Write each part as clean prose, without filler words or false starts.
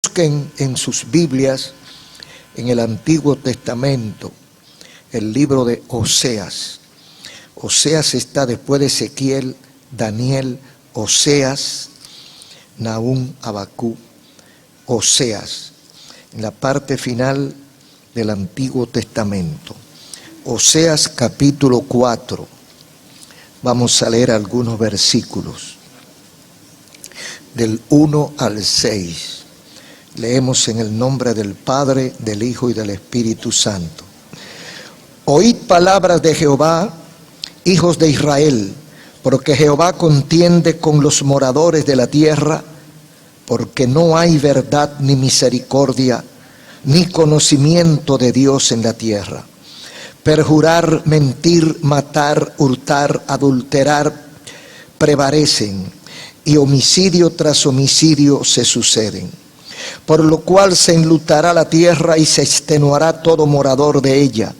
Busquen en sus Biblias, en el Antiguo Testamento, el libro de Oseas. Oseas está después de Ezequiel, Daniel, Oseas, Nahum, Habacuc, Oseas, en la parte final del Antiguo Testamento. Oseas capítulo 4. Vamos a leer algunos versículos, del 1 al 6. Leemos en el nombre del Padre, del Hijo y del Espíritu Santo. Oíd palabras de Jehová, hijos de Israel, porque Jehová contiende con los moradores de la tierra, porque no hay verdad ni misericordia, ni conocimiento de Dios en la tierra. Perjurar, mentir, matar, hurtar, adulterar, prevalecen, y homicidio tras homicidio se suceden. Por lo cual se enlutará la tierra y se extenuará todo morador de ella,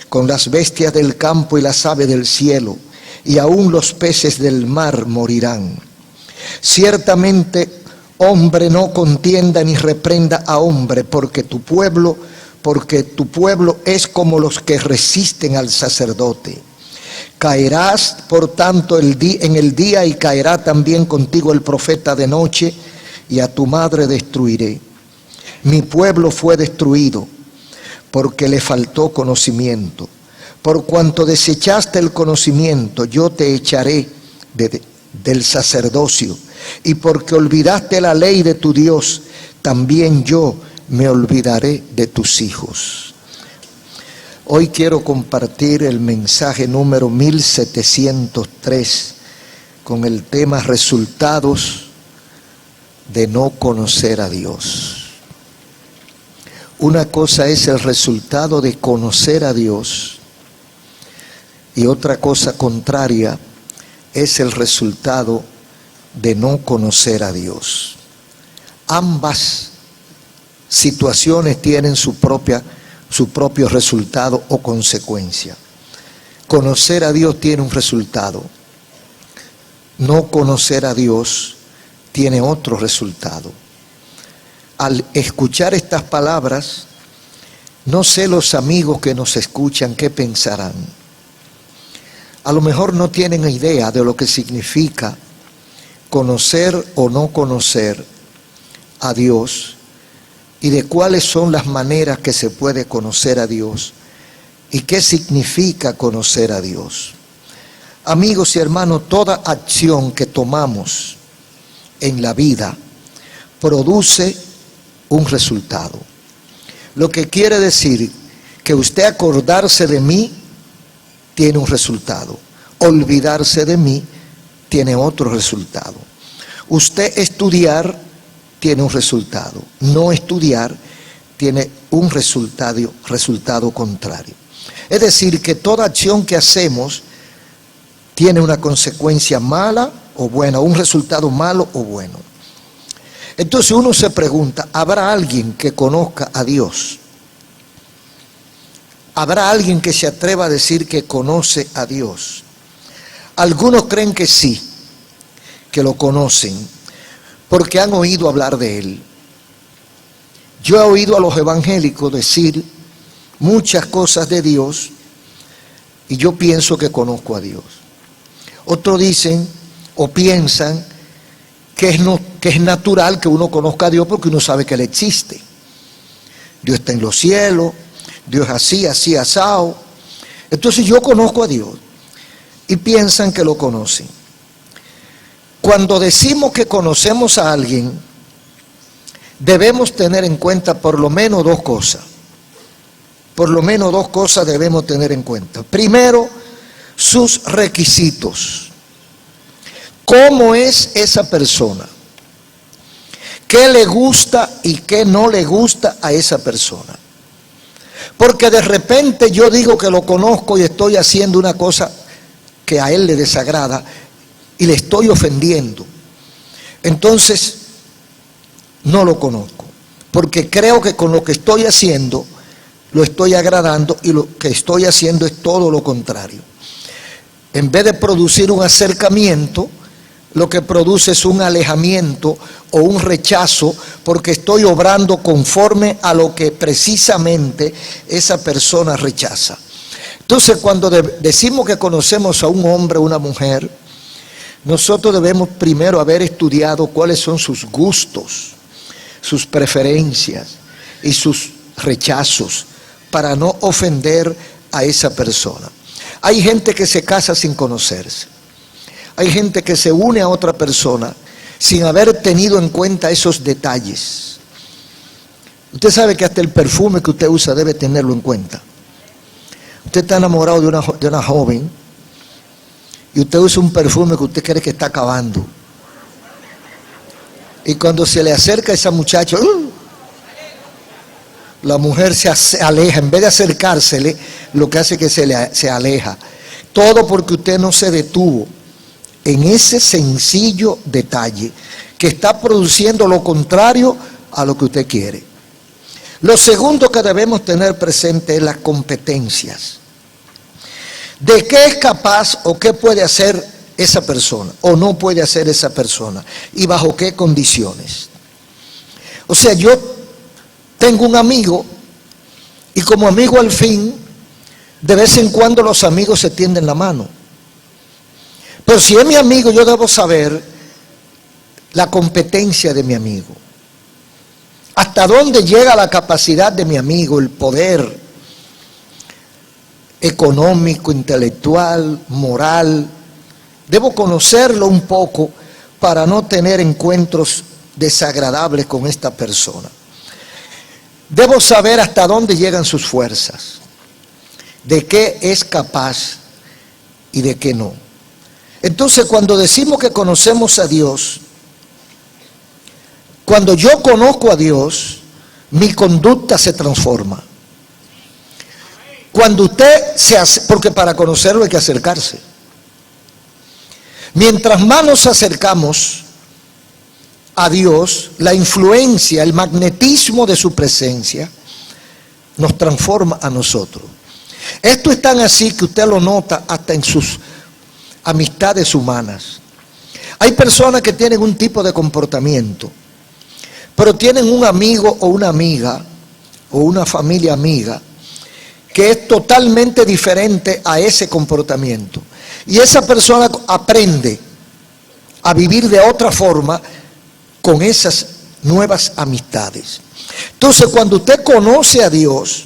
con las bestias del campo y las aves del cielo, y aún los peces del mar morirán. Ciertamente, hombre no contienda ni reprenda a hombre, porque tu pueblo es como los que resisten al sacerdote. Caerás, por tanto, en el día, y caerá también contigo el profeta de noche, y a tu madre destruiré. Mi pueblo fue destruido, porque le faltó conocimiento. Por cuanto desechaste el conocimiento, yo te echaré del sacerdocio. Y porque olvidaste la ley de tu Dios, también yo me olvidaré de tus hijos. Hoy quiero compartir el mensaje número 1703 con el tema resultados de no conocer a Dios. Una cosa es el resultado de conocer a Dios y otra cosa contraria es el resultado de no conocer a Dios. Ambas situaciones tienen su propio resultado o consecuencia. Conocer a Dios tiene un resultado. No conocer a Dios tiene otro resultado. Al escuchar estas palabras, no sé los amigos que nos escuchan qué pensarán. A lo mejor no tienen idea de lo que significa conocer o no conocer a Dios y de cuáles son las maneras que se puede conocer a Dios y qué significa conocer a Dios. Amigos y hermanos, toda acción que tomamos en la vida produce un resultado. Lo que quiere decir que usted acordarse de mí tiene un resultado. Olvidarse de mí tiene otro resultado. Usted estudiar tiene un resultado. No estudiar tiene un resultado contrario. Es decir, que toda acción que hacemos tiene una consecuencia mala o buena, un resultado malo o bueno. Entonces uno se pregunta, ¿habrá alguien que conozca a Dios? ¿Habrá alguien que se atreva a decir que conoce a Dios? Algunos creen que sí, que lo conocen, porque han oído hablar de Él. Yo he oído a los evangélicos decir muchas cosas de Dios y yo pienso que conozco a Dios. Otros dicen o piensan que es natural que uno conozca a Dios porque uno sabe que Él existe. Dios está en los cielos, Dios así, asado. Entonces yo conozco a Dios y piensan que lo conocen. Cuando decimos que conocemos a alguien, debemos tener en cuenta por lo menos dos cosas. Por lo menos dos cosas debemos tener en cuenta. Primero, sus requisitos. ¿Cómo es esa persona? ¿Qué le gusta y qué no le gusta a esa persona? Porque de repente yo digo que lo conozco y estoy haciendo una cosa que a él le desagrada y le estoy ofendiendo. Entonces, no lo conozco. Porque creo que con lo que estoy haciendo, lo estoy agradando y lo que estoy haciendo es todo lo contrario. En vez de producir un acercamiento, lo que produce es un alejamiento o un rechazo, porque estoy obrando conforme a lo que precisamente esa persona rechaza. Entonces, cuando decimos que conocemos a un hombre o una mujer, nosotros debemos primero haber estudiado cuáles son sus gustos, sus preferencias y sus rechazos, para no ofender a esa persona. Hay gente que se casa sin conocerse. Hay gente que se une a otra persona sin haber tenido en cuenta esos detalles. Usted sabe que hasta el perfume que usted usa debe tenerlo en cuenta. Usted está enamorado de una joven y usted usa un perfume que usted cree que está acabando. Y cuando se le acerca a esa muchacha, la mujer se aleja. En vez de acercársele, lo que hace es que se aleja. Todo porque usted no se detuvo en ese sencillo detalle que está produciendo lo contrario a lo que usted quiere. Lo segundo que debemos tener presente es las competencias. ¿De qué es capaz o qué puede hacer esa persona o no puede hacer esa persona? ¿Y bajo qué condiciones? O sea, yo tengo un amigo y como amigo al fin, de vez en cuando los amigos se tienden la mano. Pero si es mi amigo, yo debo saber la competencia de mi amigo. Hasta dónde llega la capacidad de mi amigo, el poder económico, intelectual, moral. Debo conocerlo un poco para no tener encuentros desagradables con esta persona. Debo saber hasta dónde llegan sus fuerzas, de qué es capaz y de qué no. Entonces, cuando decimos que conocemos a Dios, cuando yo conozco a Dios, mi conducta se transforma. Cuando usted porque para conocerlo hay que acercarse. Mientras más nos acercamos a Dios, la influencia, el magnetismo de su presencia nos transforma a nosotros. Esto es tan así que usted lo nota hasta en sus amistades humanas. Hay personas que tienen un tipo de comportamiento, pero tienen un amigo o una amiga o una familia amiga que es totalmente diferente a ese comportamiento. Y esa persona aprende a vivir de otra forma con esas nuevas amistades. Entonces, cuando usted conoce a Dios,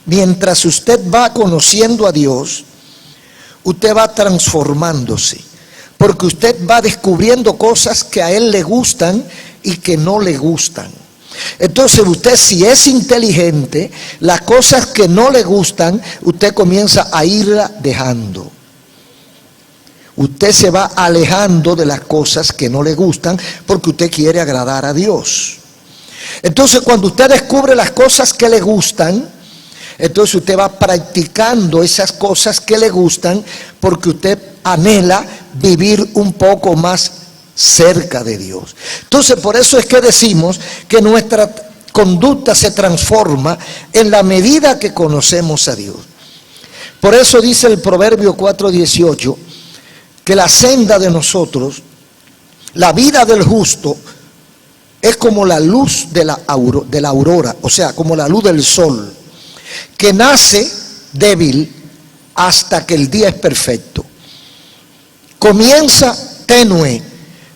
mientras usted va conociendo a Dios, usted va transformándose, porque usted va descubriendo cosas que a Él le gustan y que no le gustan. Entonces usted, si es inteligente, las cosas que no le gustan, usted comienza a irla dejando. Usted se va alejando de las cosas que no le gustan porque usted quiere agradar a Dios. Entonces, cuando usted descubre las cosas que le gustan, entonces usted va practicando esas cosas que le gustan porque usted anhela vivir un poco más cerca de Dios. Entonces, por eso es que decimos que nuestra conducta se transforma en la medida que conocemos a Dios. Por eso dice el Proverbio 4:18 que la senda de nosotros, la vida del justo, es como la luz de la aurora, o sea, como la luz del sol, que nace débil hasta que el día es perfecto. Comienza tenue,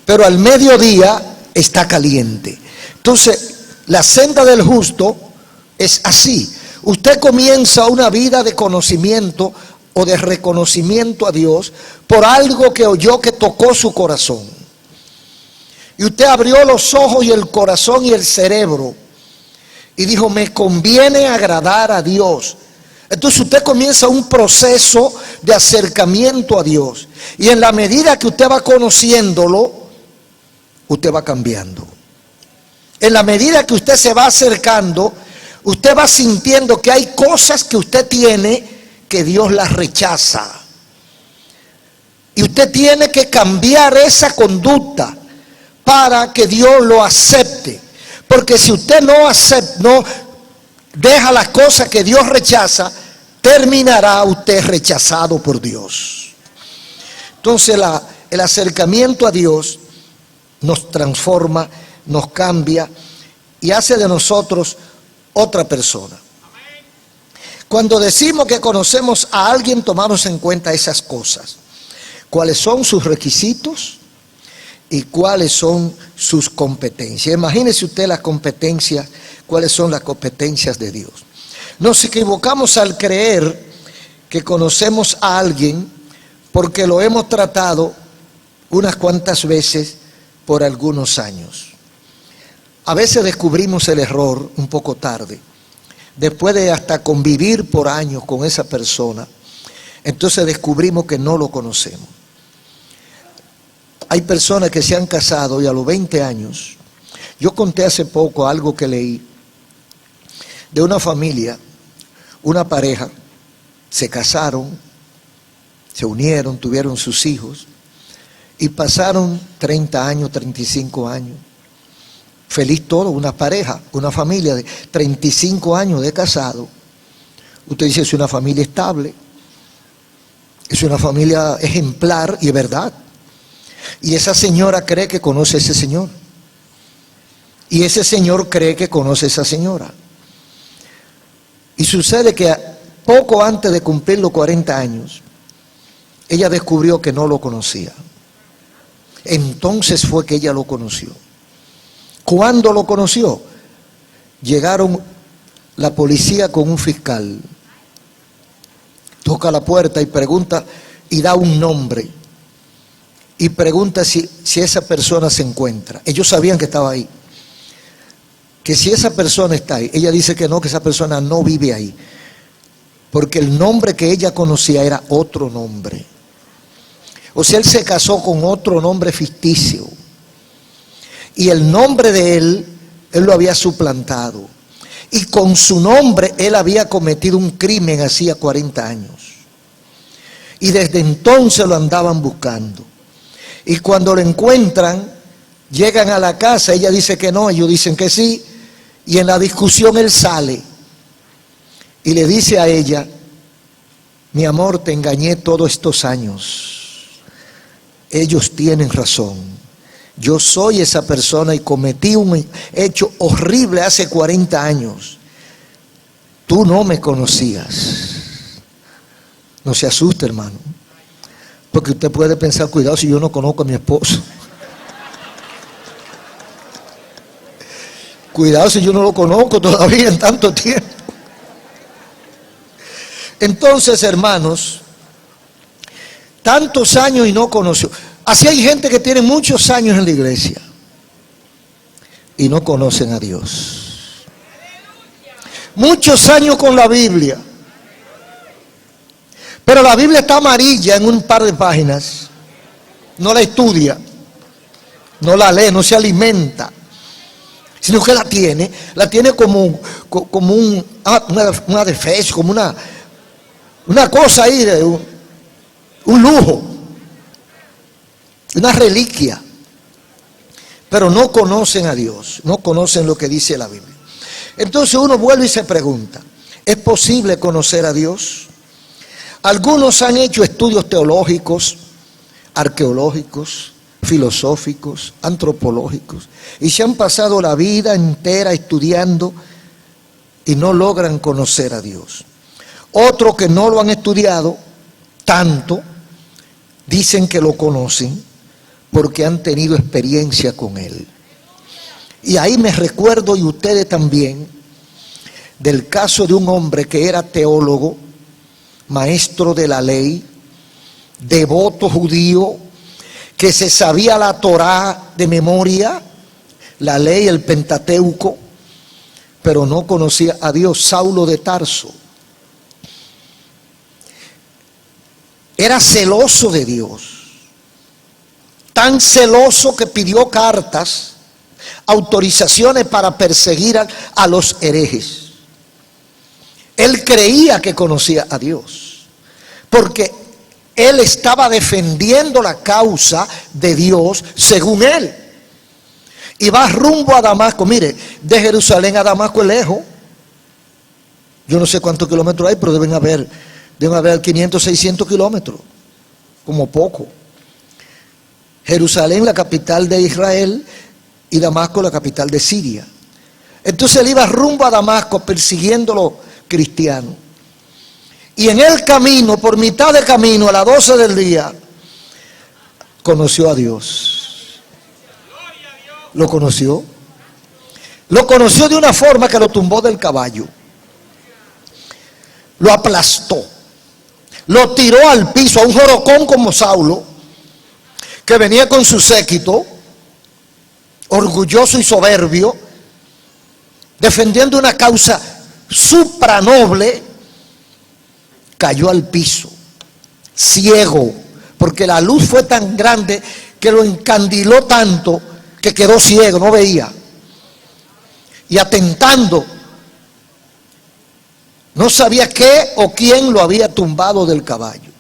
pero al mediodía está caliente. Entonces, la senda del justo es así. Usted comienza una vida de conocimiento o de reconocimiento a Dios por algo que oyó que tocó su corazón. Y usted abrió los ojos y el corazón y el cerebro y dijo, me conviene agradar a Dios. Entonces usted comienza un proceso de acercamiento a Dios. Y en la medida que usted va conociéndolo, usted va cambiando. En la medida que usted se va acercando, usted va sintiendo que hay cosas que usted tiene que Dios las rechaza. Y usted tiene que cambiar esa conducta para que Dios lo acepte. Porque si usted no acepta, no deja las cosas que Dios rechaza, terminará usted rechazado por Dios. Entonces el acercamiento a Dios nos transforma, nos cambia y hace de nosotros otra persona. Cuando decimos que conocemos a alguien, tomamos en cuenta esas cosas. ¿Cuáles son sus requisitos y cuáles son sus competencias? Imagínese usted las competencias, cuáles son las competencias de Dios. Nos equivocamos al creer que conocemos a alguien porque lo hemos tratado unas cuantas veces por algunos años. A veces descubrimos el error un poco tarde, después de hasta convivir por años con esa persona, entonces descubrimos que no lo conocemos. Hay personas que se han casado y a los 20 años, yo conté hace poco algo que leí de una familia, una pareja, se casaron, se unieron, tuvieron sus hijos y pasaron 30 años, 35 años. Feliz todo, una pareja, una familia de 35 años de casado. Usted dice, es una familia estable, es una familia ejemplar y es verdad. Y esa señora cree que conoce a ese señor. Y ese señor cree que conoce a esa señora. Y sucede que poco antes de cumplir los 40 años, ella descubrió que no lo conocía. Entonces fue que ella lo conoció. ¿Cuándo lo conoció? Llegaron la policía con un fiscal. Toca la puerta y pregunta y da un nombre. Y pregunta si esa persona se encuentra. Ellos sabían que estaba ahí. Que si esa persona está ahí. Ella dice que no, que esa persona no vive ahí. Porque el nombre que ella conocía era otro nombre. O sea, él se casó con otro nombre ficticio. Y el nombre de él lo había suplantado. Y con su nombre él había cometido un crimen hacía 40 años. Y desde entonces lo andaban buscando. Y cuando lo encuentran, llegan a la casa, ella dice que no, ellos dicen que sí. Y en la discusión él sale y le dice a ella, mi amor, te engañé todos estos años. Ellos tienen razón. Yo soy esa persona y cometí un hecho horrible hace 40 años. Tú no me conocías. No se asuste, hermano. Porque usted puede pensar, cuidado si yo no conozco a mi esposo. Cuidado si yo no lo conozco todavía en tanto tiempo. Entonces, hermanos, tantos años y no conoció. Así hay gente que tiene muchos años en la iglesia y no conocen a Dios. Muchos años con la Biblia. Pero la Biblia está amarilla en un par de páginas. No la estudia, no la lee, no se alimenta. Sino que la tiene como una defensa, como una cosa ahí, un lujo. Una reliquia, pero no conocen a Dios, no conocen lo que dice la Biblia. Entonces uno vuelve y se pregunta, ¿es posible conocer a Dios? Algunos han hecho estudios teológicos, arqueológicos, filosóficos, antropológicos, y se han pasado la vida entera estudiando y no logran conocer a Dios. Otros que no lo han estudiado tanto, dicen que lo conocen, porque han tenido experiencia con Él. Y ahí me recuerdo, y ustedes también, del caso de un hombre que era teólogo, maestro de la ley, devoto judío, que se sabía la Torá de memoria, la ley, el Pentateuco, pero no conocía a Dios. Saulo de Tarso. Era celoso de Dios. Tan celoso que pidió cartas, autorizaciones para perseguir a los herejes. Él creía que conocía a Dios, porque él estaba defendiendo la causa de Dios según él. Y va rumbo a Damasco. Mire, de Jerusalén a Damasco es lejos. Yo no sé cuántos kilómetros hay, pero deben haber 500, 600 kilómetros, como poco. Jerusalén la capital de Israel y Damasco la capital de Siria. Entonces él iba rumbo a Damasco persiguiendo a los cristianos. Y en el camino, por mitad de camino, a las 12 del día, conoció a Dios. Lo conoció. Lo conoció de una forma que lo tumbó del caballo. Lo aplastó. Lo tiró al piso a un jorocón como Saulo, que venía con su séquito, orgulloso y soberbio, defendiendo una causa supranoble. Cayó al piso, ciego, porque la luz fue tan grande que lo encandiló tanto que quedó ciego, no veía. Y atentando, no sabía qué o quién lo había tumbado del caballo.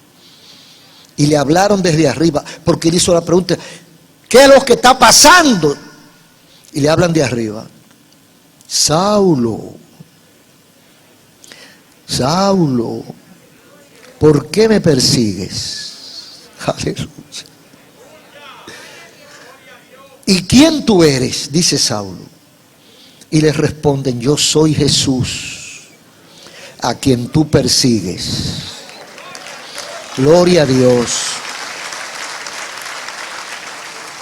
Y le hablaron desde arriba, porque él hizo la pregunta: ¿qué es lo que está pasando? Y le hablan de arriba: Saulo, Saulo, ¿por qué me persigues? Aleluya. ¿Y quién tú eres?, dice Saulo. Y le responden: yo soy Jesús, a quien tú persigues. Gloria a Dios.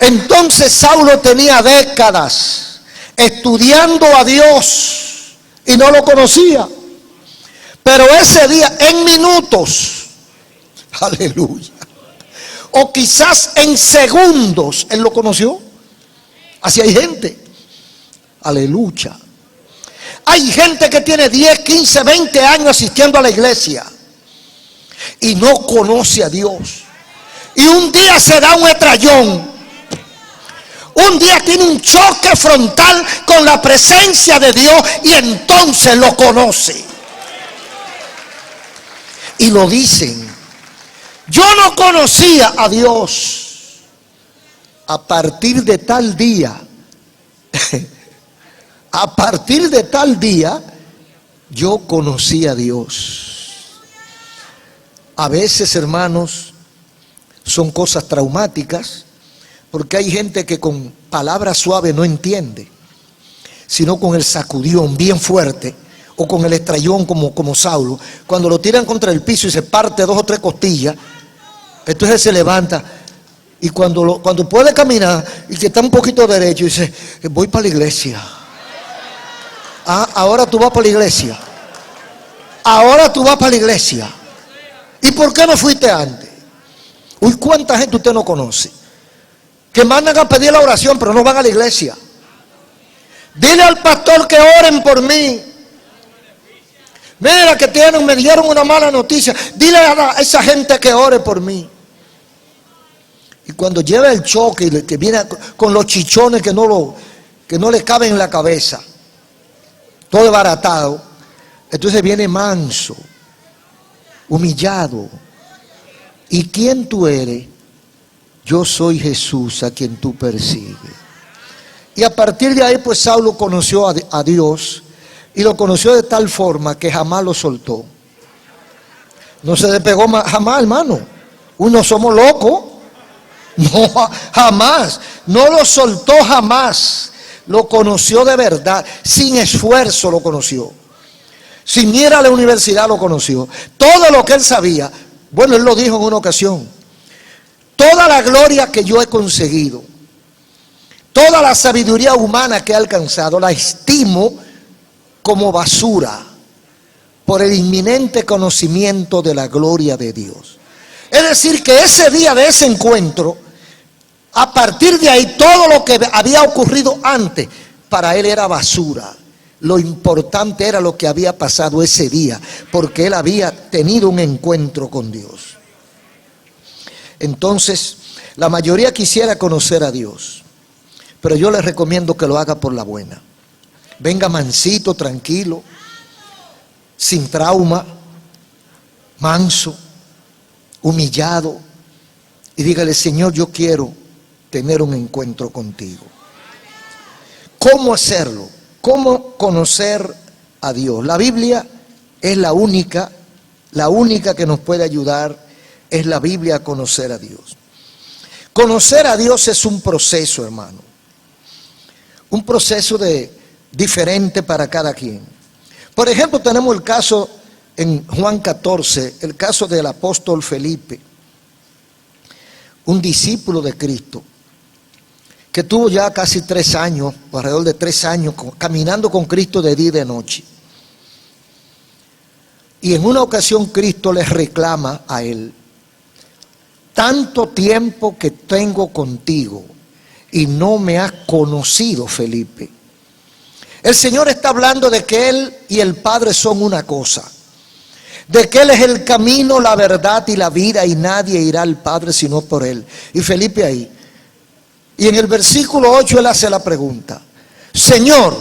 Entonces Saulo tenía décadas estudiando a Dios y no lo conocía. Pero ese día, en minutos, aleluya, o quizás en segundos, él lo conoció. Así hay gente, aleluya. Hay gente que tiene 10, 15, 20 años asistiendo a la iglesia y no conoce a Dios. Y un día se da un estrellón. Un día tiene un choque frontal con la presencia de Dios y entonces lo conoce. Y lo dicen: yo no conocía a Dios. A partir de tal día, a partir de tal día, yo conocí a Dios. A veces, hermanos, son cosas traumáticas, porque hay gente que con palabras suaves no entiende, sino con el sacudión bien fuerte, o con el estrellón como Saulo. Cuando lo tiran contra el piso y se parte 2 o 3 costillas, entonces se levanta. Y cuando puede caminar y que está un poquito derecho, dice: voy para la iglesia. Ah, ahora tú vas para la iglesia. Ahora tú vas para la iglesia. ¿Y por qué no fuiste antes? Uy, ¿cuánta gente usted no conoce que mandan a pedir la oración pero no van a la iglesia? Dile al pastor que oren por mí. Mira que me dieron una mala noticia. Dile a esa gente que ore por mí. Y cuando lleva el choque y que viene con los chichones que no le caben en la cabeza, todo desbaratado, entonces viene manso, humillado. ¿Y quién tú eres? Yo soy Jesús, a quien tú persigues. Y a partir de ahí, pues Saulo conoció a Dios, y lo conoció de tal forma que jamás lo soltó. No se despegó jamás, hermano. Uno somos locos. No, jamás. No lo soltó jamás. Lo conoció de verdad. Sin esfuerzo lo conoció. Sin ir a la universidad lo conoció. Todo lo que él sabía. Bueno, él lo dijo en una ocasión: toda la gloria que yo he conseguido, toda la sabiduría humana que he alcanzado, la estimo como basura por el inminente conocimiento de la gloria de Dios. Es decir, que ese día de ese encuentro, a partir de ahí, todo lo que había ocurrido antes, para él era basura. Lo importante era lo que había pasado ese día, porque él había tenido un encuentro con Dios. Entonces, la mayoría quisiera conocer a Dios, pero yo les recomiendo que lo haga por la buena. Venga mansito, tranquilo, sin trauma, manso, humillado, y dígale: Señor, yo quiero tener un encuentro contigo. ¿Cómo hacerlo? ¿Cómo conocer a Dios? La Biblia es la única que nos puede ayudar, es la Biblia a conocer a Dios. Conocer a Dios es un proceso, hermano. Un proceso diferente para cada quien. Por ejemplo, tenemos el caso en Juan 14, el caso del apóstol Felipe, un discípulo de Cristo, que tuvo ya casi 3 años, alrededor de 3 años, caminando con Cristo de día y de noche. Y en una ocasión Cristo le reclama a él: tanto tiempo que tengo contigo y no me has conocido, Felipe. El Señor está hablando de que Él y el Padre son una cosa, de que Él es el camino, la verdad y la vida, y nadie irá al Padre sino por Él. Y Felipe ahí. Y en el versículo 8 él hace la pregunta: Señor,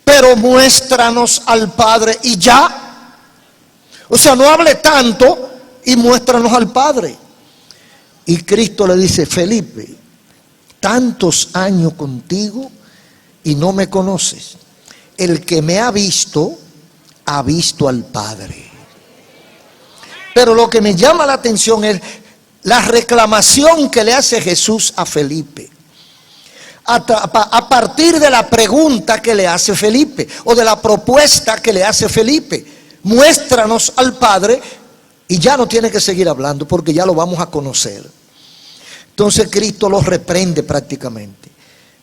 pero muéstranos al Padre y ya. O sea, no hable tanto y muéstranos al Padre. Y Cristo le dice: Felipe, tantos años contigo y no me conoces. El que me ha visto al Padre. Pero lo que me llama la atención es la reclamación que le hace Jesús a Felipe. A partir de la pregunta que le hace Felipe, o de la propuesta que le hace Felipe: muéstranos al Padre, y ya no tiene que seguir hablando porque ya lo vamos a conocer. Entonces Cristo los reprende prácticamente.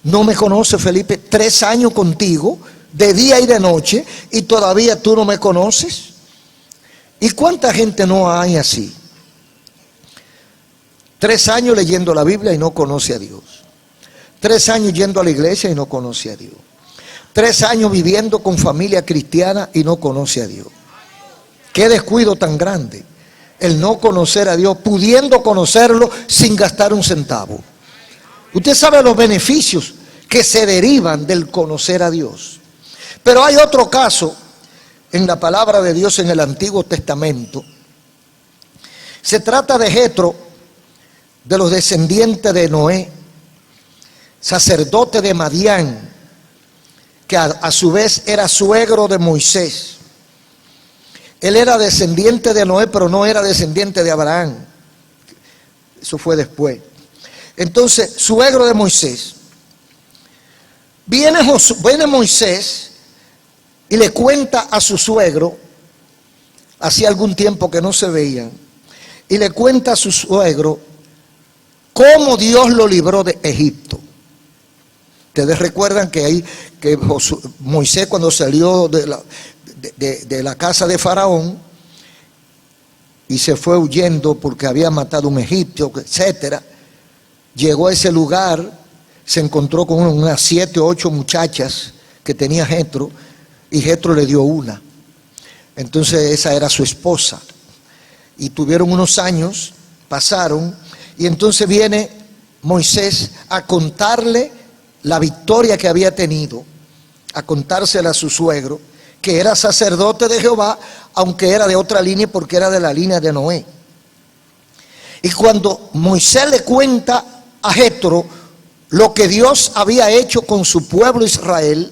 No me conoces, Felipe, 3 años contigo, de día y de noche, y todavía tú no me conoces. ¿Y cuánta gente no hay así? 3 años leyendo la Biblia y no conoce a Dios. 3 años yendo a la iglesia y no conoce a Dios. 3 años viviendo con familia cristiana y no conoce a Dios. Qué descuido tan grande el no conocer a Dios, pudiendo conocerlo sin gastar un centavo. Usted sabe los beneficios que se derivan del conocer a Dios. Pero hay otro caso en la palabra de Dios en el Antiguo Testamento. Se trata de Jetro, de los descendientes de Noé, sacerdote de Madián, que a su vez era suegro de Moisés. Él era descendiente de Noé, pero no era descendiente de Abraham. Eso fue después. Entonces, suegro de Moisés. Viene Moisés y le cuenta a su suegro, hacía algún tiempo que no se veían, y le cuenta a su suegro cómo Dios lo libró de Egipto. Ustedes recuerdan que Moisés, cuando salió de la casa de Faraón y se fue huyendo porque había matado a un egipcio, etcétera, llegó a ese lugar, se encontró con unas 7 o 8 muchachas que tenía Jetro, y Jetro le dio una. Entonces esa era su esposa, y tuvieron unos años, pasaron, y entonces viene Moisés a contarle la victoria que había tenido, a contársela a su suegro, que era sacerdote de Jehová, aunque era de otra línea, porque era de la línea de Noé. Y cuando Moisés le cuenta a Jetro lo que Dios había hecho con su pueblo Israel,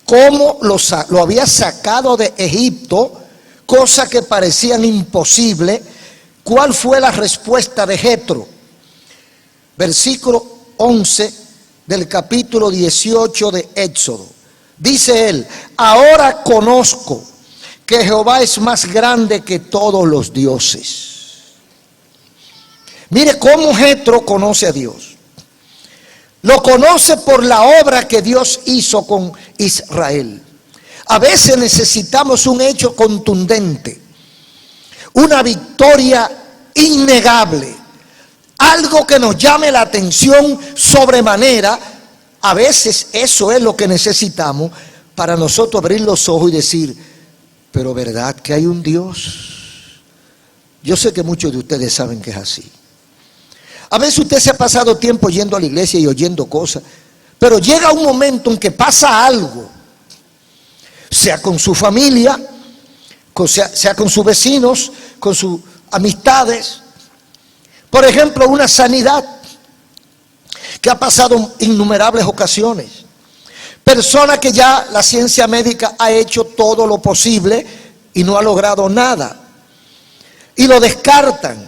cómo lo había sacado de Egipto, cosas que parecían imposibles, ¿cuál fue la respuesta de Jetro? Versículo 11 del capítulo 18 de Éxodo. Dice él: ahora conozco que Jehová es más grande que todos los dioses. Mire cómo Jetro conoce a Dios. Lo conoce por la obra que Dios hizo con Israel. A veces necesitamos un hecho contundente, una victoria innegable, algo que nos llame la atención sobremanera. A veces eso es lo que necesitamos para nosotros abrir los ojos y decir: pero ¿verdad que hay un Dios? Yo sé que muchos de ustedes saben que es así. A veces usted se ha pasado tiempo yendo a la iglesia y oyendo cosas, pero llega un momento en que pasa algo, sea con su familia, sea con sus vecinos, con sus amistades. Por ejemplo, una sanidad que ha pasado en innumerables ocasiones. Personas que ya la ciencia médica ha hecho todo lo posible y no ha logrado nada, y lo descartan.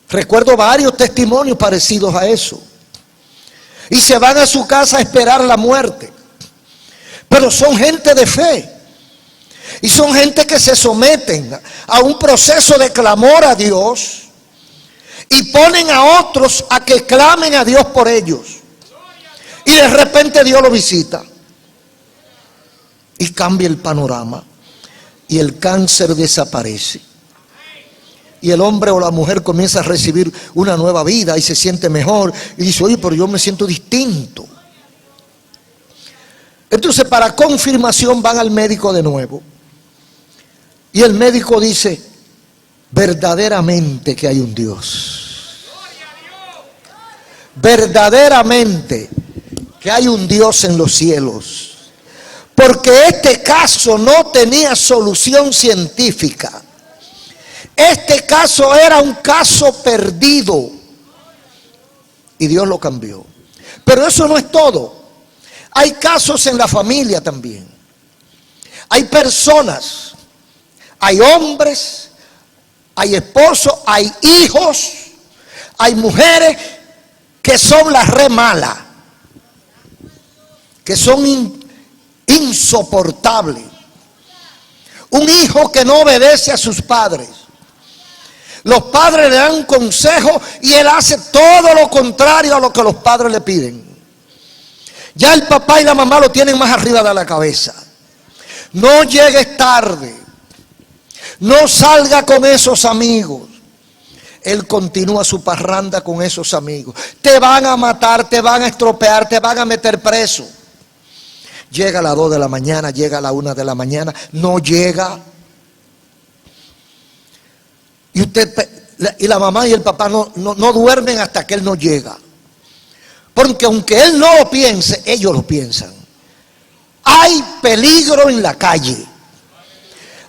Recuerdo varios testimonios parecidos a eso. Y se van a su casa a esperar la muerte. Pero son gente de fe. Y son gente que se someten a un proceso de clamor a Dios. Y ponen a otros a que clamen a Dios por ellos. Y de repente Dios lo visita. Y cambia el panorama. Y el cáncer desaparece. Y el hombre o la mujer comienza a recibir una nueva vida y se siente mejor. Y dice, oye, pero yo me siento distinto. Entonces, para confirmación van al médico de nuevo. Y el médico dice, verdaderamente que hay un Dios. Verdaderamente que hay un Dios en los cielos. Porque este caso no tenía solución científica. Este caso era un caso perdido. Y Dios lo cambió. Pero eso no es todo. Hay casos en la familia también. Hay personas, hay hombres, hay esposos, hay hijos, hay mujeres que son las re malas, que son insoportables. Un hijo que no obedece a sus padres. Los padres le dan un consejo y él hace todo lo contrario a lo que los padres le piden. Ya el papá y la mamá lo tienen más arriba de la cabeza. No llegues tarde. No salga con esos amigos. Él continúa su parranda con esos amigos. Te van a matar, te van a estropear, te van a meter preso. Llega a las 2 de la mañana, llega a las 1 de la mañana, no llega. Y la mamá y el papá no duermen hasta que él no llega. Porque aunque él no lo piense, ellos lo piensan. Hay peligro en la calle.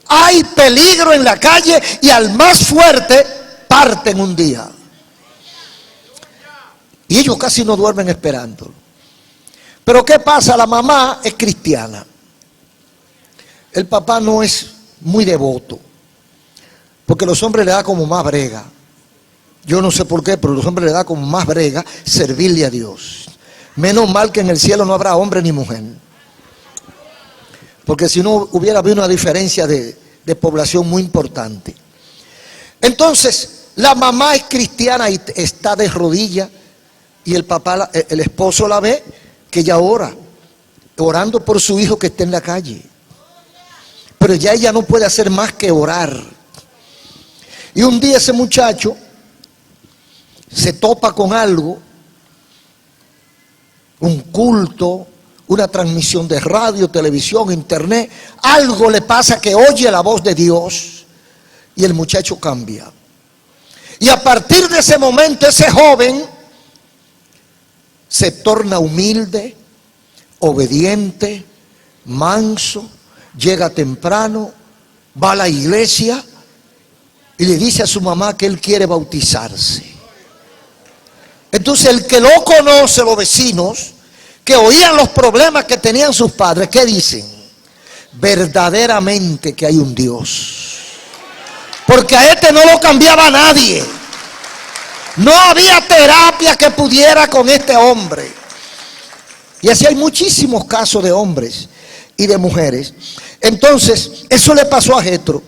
Hay peligro en la calle y al más fuerte parten un día. Y ellos casi no duermen esperándolo. Pero ¿qué pasa? La mamá es cristiana. El papá no es muy devoto. Porque a los hombres le da como más brega. Yo no sé por qué, pero a los hombres le da como más brega servirle a Dios. Menos mal que en el cielo no habrá hombre ni mujer. Porque si no hubiera habido una diferencia de población muy importante. Entonces, la mamá es cristiana y está de rodillas. Y el papá, el esposo la ve que ella ora. Orando por su hijo que está en la calle. Pero ya ella no puede hacer más que orar. Y un día ese muchacho se topa con algo, un culto, una transmisión de radio, televisión, internet, algo le pasa que oye la voz de Dios y el muchacho cambia. Y a partir de ese momento ese joven se torna humilde, obediente, manso, llega temprano, va a la iglesia y le dice a su mamá que él quiere bautizarse. Entonces el que lo conoce, los vecinos, que oían los problemas que tenían sus padres, ¿qué dicen? Verdaderamente que hay un Dios. Porque a este no lo cambiaba nadie. No había terapia que pudiera con este hombre. Y así hay muchísimos casos de hombres y de mujeres. Entonces, eso le pasó a Jetro.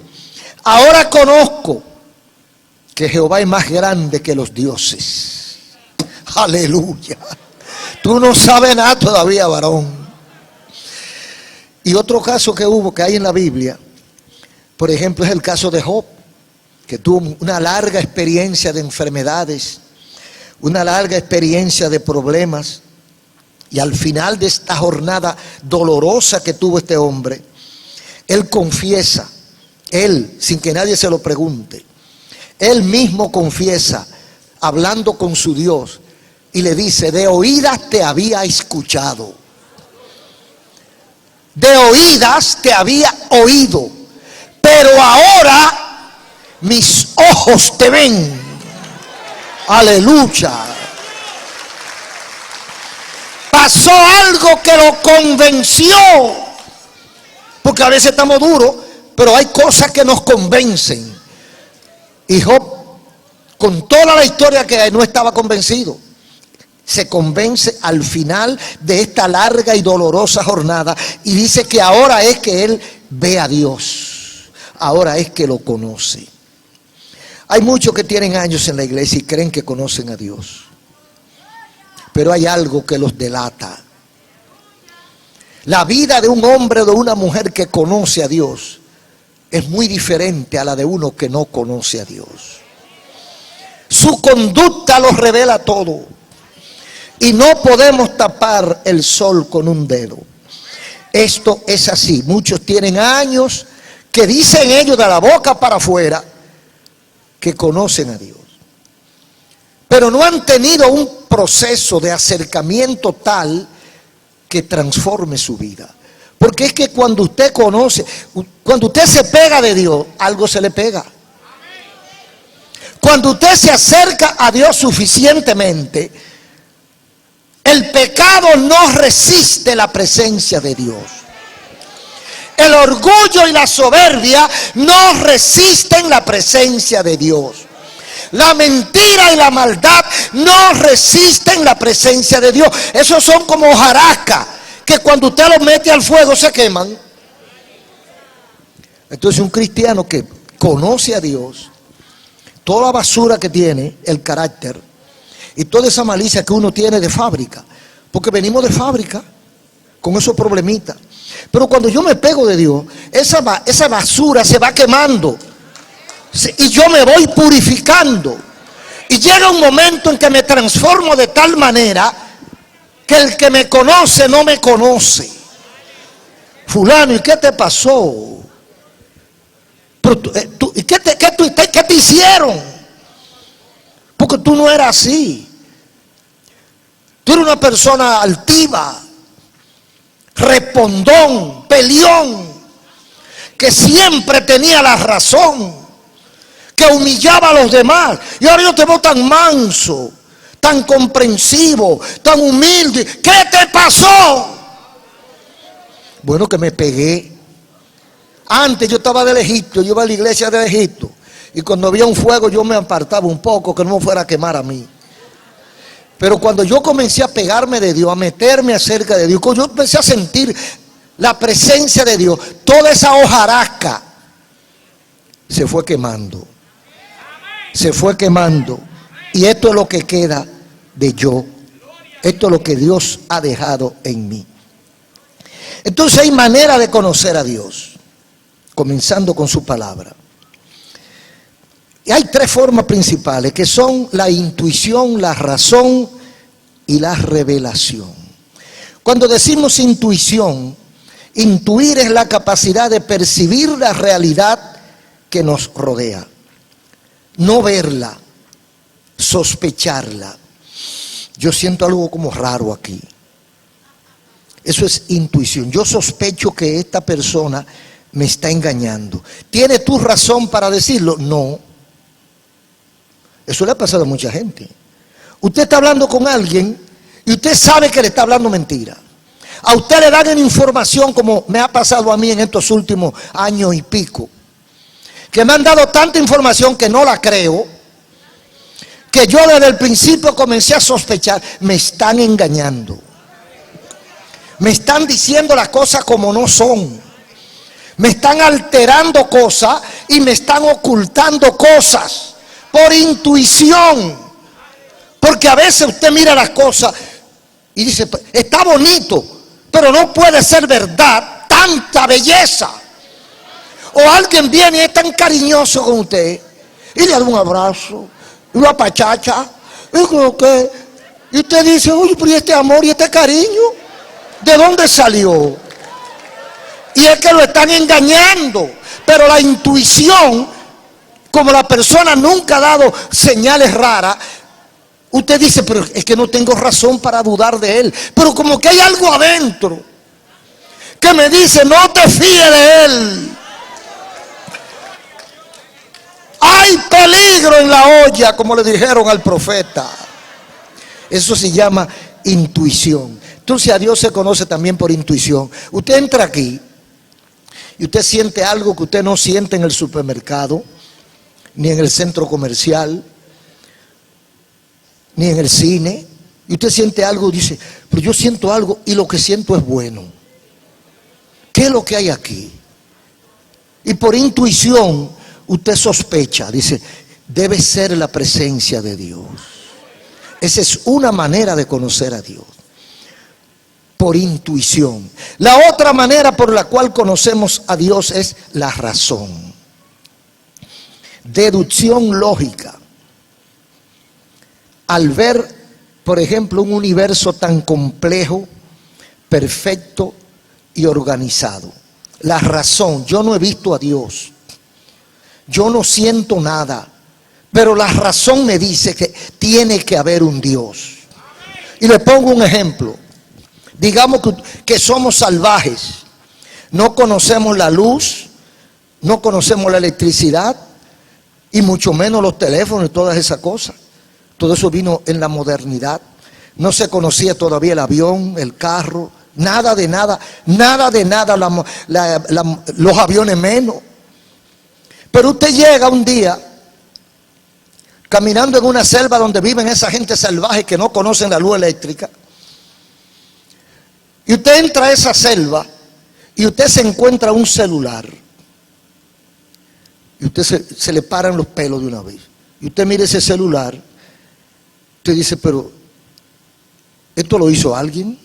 Ahora conozco que Jehová es más grande que los dioses. Aleluya. Tú no sabes nada todavía, varón. Y otro caso que hubo, que hay en la Biblia, por ejemplo, es el caso de Job, que tuvo una larga experiencia de enfermedades, una larga experiencia de problemas, y al final de esta jornada dolorosa que tuvo este hombre, él confiesa, él, sin que nadie se lo pregunte, él mismo confiesa, hablando con su Dios, y le dice, de oídas te había escuchado, de oídas te había oído, pero ahora mis ojos te ven. Aleluya. Pasó algo que lo convenció, porque a veces estamos duros, pero hay cosas que nos convencen. Y Job con toda la historia que hay, no estaba convencido. Se convence al final de esta larga y dolorosa jornada y dice que ahora es que él ve a Dios, ahora es que lo conoce. Hay muchos que tienen años en la iglesia y creen que conocen a Dios, pero hay algo que los delata. La vida de un hombre o de una mujer que conoce a Dios es muy diferente a la de uno que no conoce a Dios. Su conducta lo revela todo. Y no podemos tapar el sol con un dedo. Esto es así. Muchos tienen años que dicen ellos de la boca para afuera que conocen a Dios, pero no han tenido un proceso de acercamiento tal que transforme su vida. Porque es que cuando usted conoce, cuando usted se pega de Dios, algo se le pega. Cuando usted se acerca a Dios suficientemente, el pecado no resiste la presencia de Dios. El orgullo y la soberbia no resisten la presencia de Dios. La mentira y la maldad no resisten la presencia de Dios. Esos son como hojarasca que cuando usted los mete al fuego se queman. Entonces un cristiano que conoce a Dios, toda la basura que tiene, el carácter y toda esa malicia que uno tiene de fábrica, porque venimos de fábrica con esos problemitas. Pero cuando yo me pego de Dios, esa basura se va quemando y yo me voy purificando. Y llega un momento en que me transformo de tal manera que el que me conoce no me conoce. Fulano, ¿y qué te pasó? Pero ¿qué te hicieron? Porque tú no eras así. Tú eres una persona altiva, respondón, peleón, que siempre tenía la razón, que humillaba a los demás. Y ahora yo te veo tan manso, tan comprensivo, tan humilde. ¿Qué te pasó? Bueno, que me pegué. Antes yo estaba del Egipto, yo iba a la iglesia del Egipto, y cuando había un fuego yo me apartaba un poco, que no me fuera a quemar a mí. Pero cuando yo comencé a pegarme de Dios, a meterme acerca de Dios, cuando yo empecé a sentir la presencia de Dios, toda esa hojarasca se fue quemando. Se fue quemando. Y esto es lo que queda de yo. Esto es lo que Dios ha dejado en mí. Entonces hay manera de conocer a Dios, comenzando con su palabra. Y hay tres formas principales, que son la intuición, la razón y la revelación. Cuando decimos intuición, intuir es la capacidad de percibir la realidad que nos rodea, no verla, sospecharla. Yo siento algo como raro aquí. Eso es intuición. Yo sospecho que esta persona me está engañando. ¿Tiene tú razón para decirlo? No. Eso le ha pasado a mucha gente. Usted está hablando con alguien y usted sabe que le está hablando mentira. A usted le dan información, como me ha pasado a mí en estos últimos años y pico, que me han dado tanta información que no la creo, que yo desde el principio comencé a sospechar. Me están engañando. Me están diciendo las cosas como no son. Me están alterando cosas y me están ocultando cosas. Por intuición. Porque a veces usted mira las cosas y dice, está bonito, pero no puede ser verdad tanta belleza. O alguien viene y es tan cariñoso con usted y le da un abrazo y lo apachacha y usted dice, oye, pero ¿y este amor y este cariño? ¿De dónde salió? Y es que lo están engañando. Pero la intuición, como la persona nunca ha dado señales raras, usted dice, pero es que no tengo razón para dudar de él. Pero como que hay algo adentro que me dice, no te fíes de él. Hay peligro en la olla, como le dijeron al profeta. Eso se llama intuición. Entonces a Dios se conoce también por intuición. Usted entra aquí y usted siente algo que usted no siente en el supermercado, ni en el centro comercial, ni en el cine. Y usted siente algo y dice, pero yo siento algo y lo que siento es bueno. ¿Qué es lo que hay aquí? Y por intuición usted sospecha, dice, debe ser la presencia de Dios. Esa es una manera de conocer a Dios, por intuición. La otra manera por la cual conocemos a Dios es la razón. Deducción lógica. Al ver, por ejemplo, un universo tan complejo, perfecto y organizado. La razón, yo no he visto a Dios, yo no siento nada, pero la razón me dice que tiene que haber un Dios. Y le pongo un ejemplo. Digamos que somos salvajes, no conocemos la luz, no conocemos la electricidad y mucho menos los teléfonos y todas esas cosas. Todo eso vino en la modernidad. No se conocía todavía el avión, el carro, nada de nada, los aviones menos. Pero usted llega un día caminando en una selva donde viven esa gente salvaje que no conocen la luz eléctrica. Y usted entra a esa selva y usted se encuentra un celular. Y usted se le paran los pelos de una vez. Y usted mira ese celular. Usted dice, pero ¿esto lo hizo alguien?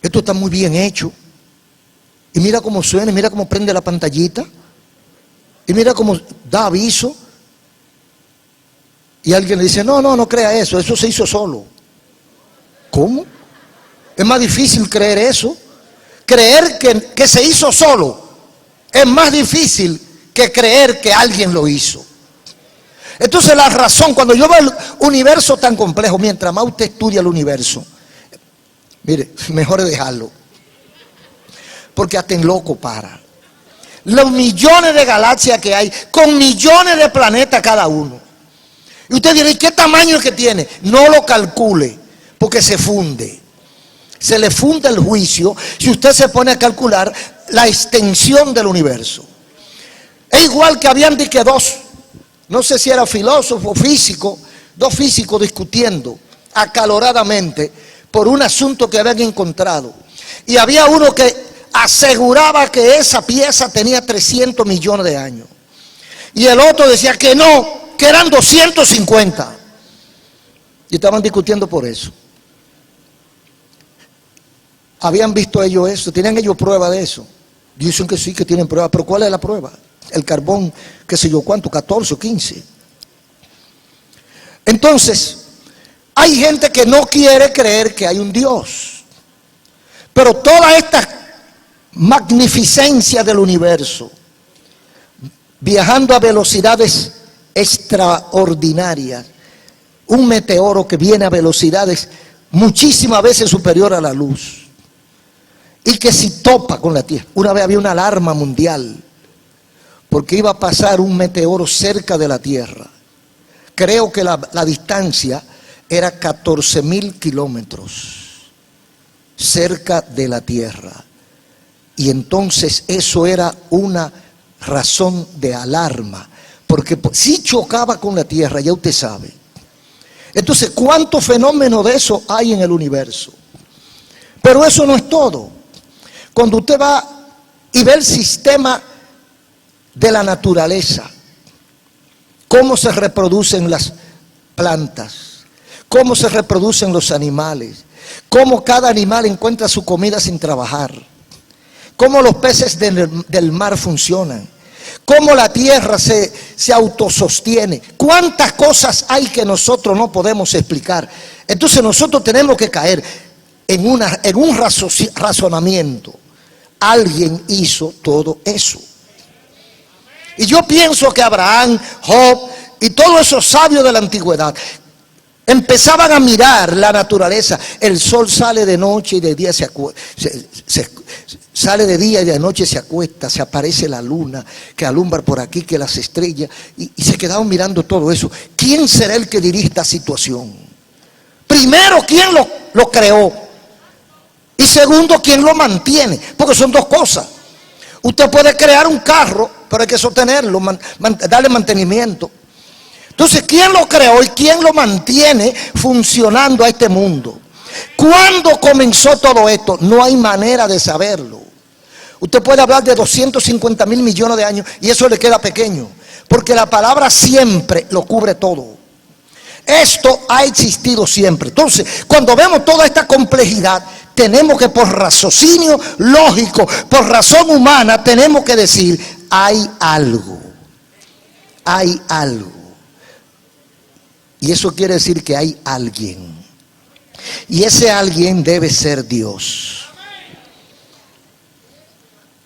Esto está muy bien hecho. Y mira cómo suena, mira cómo prende la pantallita. Y mira cómo da aviso. Y alguien le dice, no crea eso, eso se hizo solo. ¿Cómo? Es más difícil creer eso. Creer que se hizo solo es más difícil que creer que alguien lo hizo. Entonces la razón, cuando yo veo el universo tan complejo, mientras más usted estudia el universo, mire, mejor es dejarlo, porque hasta en loco para. Los millones de galaxias que hay, con millones de planetas cada uno. Y usted dirá, ¿y qué tamaño es que tiene? No lo calcule, porque se funde. Se le funde el juicio si usted se pone a calcular la extensión del universo. Es igual que habían de que dos, no sé si era filósofo o físico, dos físicos discutiendo acaloradamente por un asunto que habían encontrado. Y había uno que aseguraba que esa pieza tenía 300 millones de años. Y el otro decía que no, que eran 250. Y estaban discutiendo por eso. ¿Habían visto ellos eso? ¿Tenían ellos prueba de eso? Dicen que sí, que tienen prueba. ¿Pero cuál es la prueba? El carbón, qué sé yo cuánto, 14 o 15. Entonces, hay gente que no quiere creer que hay un Dios. Pero toda esta magnificencia del universo, viajando a velocidades extraordinarias, un meteoro que viene a velocidades muchísimas veces superior a la luz, y que si topa con la Tierra. Una vez había una alarma mundial porque iba a pasar un meteoro cerca de la Tierra. Creo que la distancia era 14.000 kilómetros cerca de la Tierra. Y entonces eso era una razón de alarma, porque si chocaba con la Tierra, ya usted sabe. Entonces, ¿cuántos fenómenos de eso hay en el universo? Pero eso no es todo. Cuando usted va y ve el sistema de la naturaleza, cómo se reproducen las plantas, cómo se reproducen los animales, cómo cada animal encuentra su comida sin trabajar, cómo los peces del mar funcionan, cómo la tierra se autosostiene, cuántas cosas hay que nosotros no podemos explicar. Entonces nosotros tenemos que caer en un razonamiento. Alguien hizo todo eso. Y yo pienso que Abraham, Job y todos esos sabios de la antigüedad empezaban a mirar la naturaleza. El sol sale de noche y de día sale de día y de noche se acuesta, se aparece la luna que alumbra por aquí, que las estrellas, y se quedaban mirando todo eso. ¿Quién será el que dirige esta situación? Primero, ¿quién lo creó? Y segundo, ¿quién lo mantiene? Porque son dos cosas. Usted puede crear un carro, pero hay que sostenerlo, darle mantenimiento. Entonces, ¿quién lo creó y quién lo mantiene funcionando a este mundo? ¿Cuándo comenzó todo esto? No hay manera de saberlo. Usted puede hablar de 250 mil millones de años y eso le queda pequeño, porque la palabra siempre lo cubre todo. Esto ha existido siempre. Entonces, cuando vemos toda esta complejidad, tenemos que, por raciocinio lógico, por razón humana, tenemos que decir, hay algo. Hay algo. Y eso quiere decir que hay alguien. Y ese alguien debe ser Dios.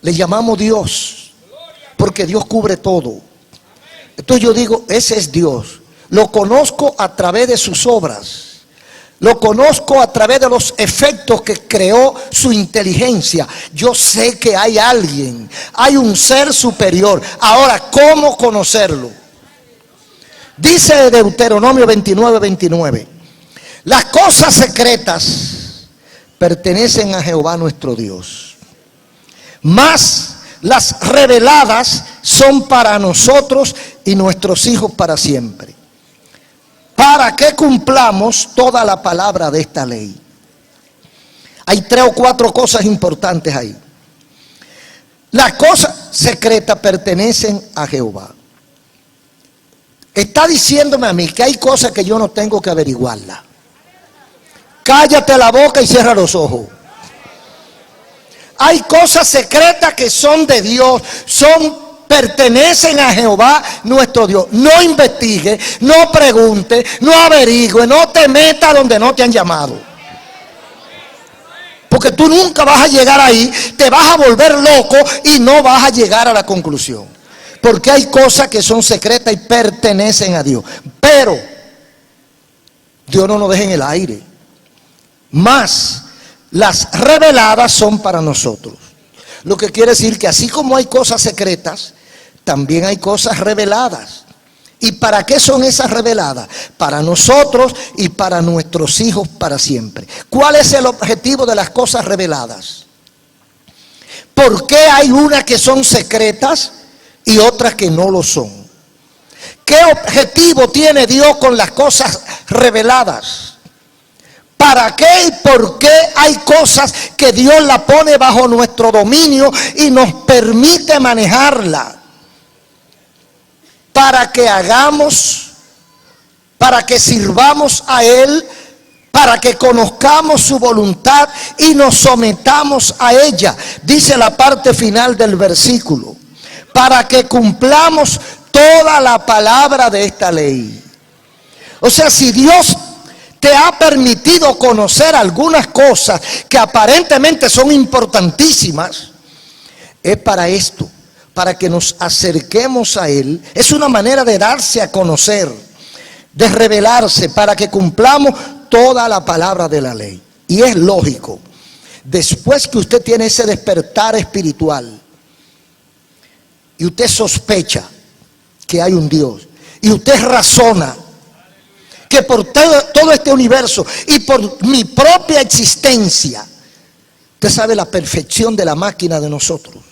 Le llamamos Dios porque Dios cubre todo. Entonces yo digo, ese es Dios. Lo conozco a través de sus obras. Lo conozco a través de los efectos que creó su inteligencia. Yo sé que hay alguien, hay un ser superior. Ahora, ¿cómo conocerlo? Dice Deuteronomio 29:29. Las cosas secretas pertenecen a Jehová nuestro Dios, mas las reveladas son para nosotros y nuestros hijos para siempre, para que cumplamos toda la palabra de esta ley. Hay 3 o 4 cosas importantes ahí. Las cosas secretas pertenecen a Jehová. Está diciéndome a mí que hay cosas que yo no tengo que averiguarlas. Cállate la boca y cierra los ojos. Hay cosas secretas que son de Dios, pertenecen a Jehová nuestro Dios. No investigue, no pregunte, no averigüe, no te metas donde no te han llamado. Porque tú nunca vas a llegar ahí, te vas a volver loco y no vas a llegar a la conclusión. Porque hay cosas que son secretas y pertenecen a Dios. Pero Dios no nos deja en el aire. Mas las reveladas son para nosotros. Lo que quiere decir que así como hay cosas secretas, también hay cosas reveladas. ¿Y para qué son esas reveladas? Para nosotros y para nuestros hijos para siempre. ¿Cuál es el objetivo de las cosas reveladas? ¿Por qué hay unas que son secretas y otras que no lo son? ¿Qué objetivo tiene Dios con las cosas reveladas? ¿Para qué y por qué hay cosas que Dios la pone bajo nuestro dominio y nos permite manejarla? Para que hagamos, para que sirvamos a Él, para que conozcamos su voluntad y nos sometamos a ella. Dice la parte final del versículo, para que cumplamos toda la palabra de esta ley. O sea, si Dios te ha permitido conocer algunas cosas que aparentemente son importantísimas, es para esto, para que nos acerquemos a Él. Es una manera de darse a conocer, de revelarse, para que cumplamos toda la palabra de la ley. Y es lógico, después que usted tiene ese despertar espiritual y usted sospecha que hay un Dios y usted razona que por todo este universo y por mi propia existencia, usted sabe la perfección de la máquina de nosotros.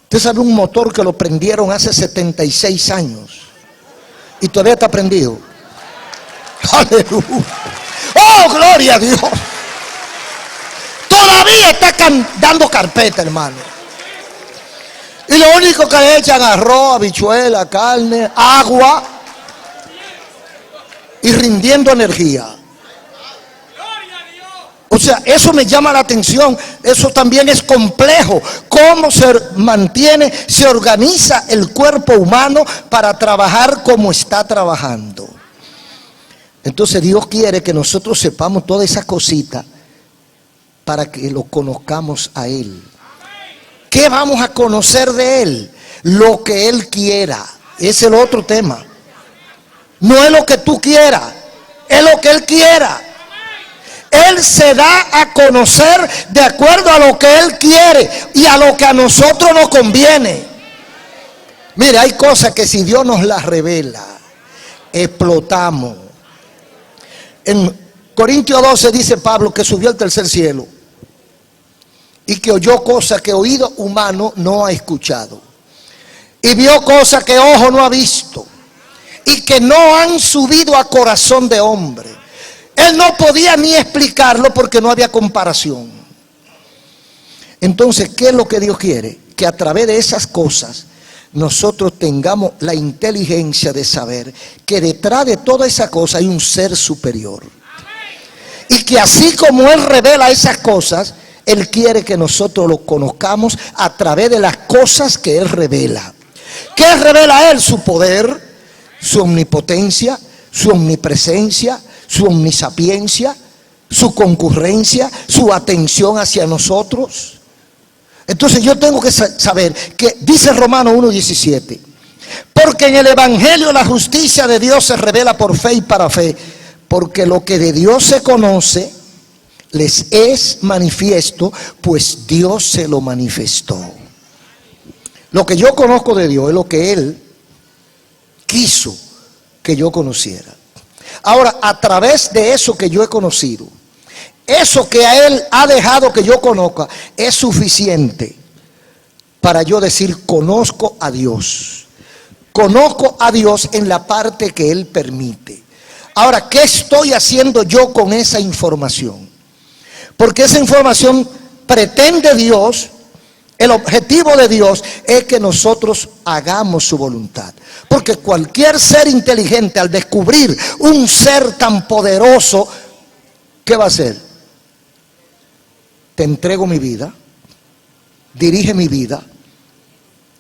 Usted sabe un motor que lo prendieron hace 76 años y todavía está prendido. Aleluya. Oh, gloria a Dios. Todavía está dando carpeta, hermano. Y lo único que le echan arroz, habichuela, carne, agua y rindiendo energía. O sea, eso me llama la atención. Eso también es complejo. Cómo se mantiene, se organiza el cuerpo humano para trabajar como está trabajando. Entonces Dios quiere que nosotros sepamos toda esa cosita para que lo conozcamos a Él. ¿Qué vamos a conocer de Él? Lo que Él quiera. Es el otro tema. No es lo que tú quieras, es lo que Él quiera. Él se da a conocer de acuerdo a lo que Él quiere y a lo que a nosotros nos conviene. Mire, hay cosas que si Dios nos las revela, explotamos. En Corintios 12 dice Pablo que subió al tercer cielo y que oyó cosas que oído humano no ha escuchado y vio cosas que ojo no ha visto y que no han subido a corazón de hombre. Él no podía ni explicarlo porque no había comparación. Entonces, ¿qué es lo que Dios quiere? Que a través de esas cosas nosotros tengamos la inteligencia de saber que detrás de toda esa cosa hay un ser superior. Y que así como Él revela esas cosas, Él quiere que nosotros lo conozcamos a través de las cosas que Él revela. ¿Qué revela Él? Su poder, su omnipotencia, su omnipresencia, su omnisapiencia, su concurrencia, su atención hacia nosotros. Entonces yo tengo que saber que dice Romanos 1:17, porque en el Evangelio la justicia de Dios se revela por fe y para fe, porque lo que de Dios se conoce les es manifiesto, pues Dios se lo manifestó. Lo que yo conozco de Dios es lo que Él quiso que yo conociera. Ahora, a través de eso que yo he conocido, eso que a Él ha dejado que yo conozca, es suficiente para yo decir, conozco a Dios. Conozco a Dios en la parte que Él permite. Ahora, ¿qué estoy haciendo yo con esa información? Porque esa información pretende Dios, el objetivo de Dios es que nosotros hagamos su voluntad. Porque cualquier ser inteligente, al descubrir un ser tan poderoso, ¿qué va a hacer? Te entrego mi vida, dirige mi vida,